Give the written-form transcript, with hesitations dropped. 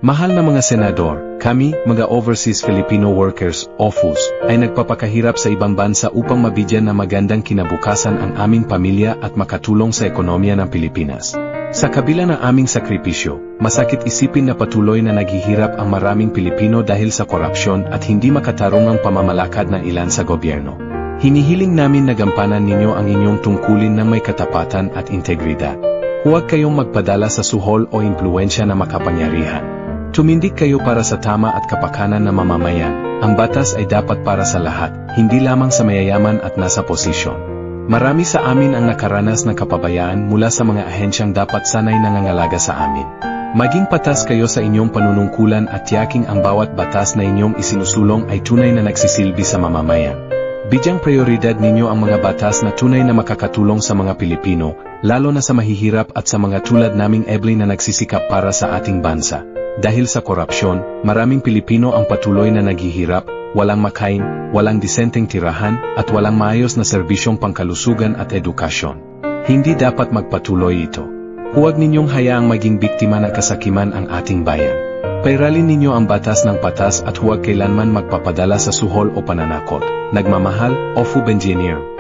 Mahal na mga senador, kami, mga Overseas Filipino Workers, OFUs, ay nagpapakahirap sa ibang bansa upang mabigyan ng magandang kinabukasan ang aming pamilya at makatulong sa ekonomiya ng Pilipinas. Sa kabila ng aming sakripisyo, masakit isipin na patuloy na naghihirap ang maraming Pilipino dahil sa korupsyon at hindi makatarungang pamamalakad ng ilan sa gobyerno. Hinihiling namin na gampanan ninyo ang inyong tungkulin ng may katapatan at integridad. Huwag kayong magpadala sa suhol o impluwensya na makapangyarihan. Tumindig kayo para sa tama at kapakanan ng mamamayan. Ang batas ay dapat para sa lahat, hindi lamang sa mayayaman at nasa posisyon. Marami sa amin ang nakaranas ng kapabayaan mula sa mga ahensyang dapat sanay nangangalaga sa amin. Maging patas kayo sa inyong panunungkulan at tiyaking ang bawat batas na inyong isinusulong ay tunay na nagsisilbi sa mamamayan. Bigyang prioridad ninyo ang mga batas na tunay na makakatulong sa mga Pilipino, lalo na sa mahihirap at sa mga tulad naming Ebley na nagsisikap para sa ating bansa. Dahil sa korupsyon, maraming Pilipino ang patuloy na naghihirap, walang makain, walang disenteng tirahan, at walang maayos na serbisyong pangkalusugan at edukasyon. Hindi dapat magpatuloy ito. Huwag ninyong hayaang maging biktima ng kasakiman ang ating bayan. Pairalin ninyo ang batas ng patas at huwag kailanman magpapadala sa suhol o pananakot. Nagmamahal, OFU Benjenier.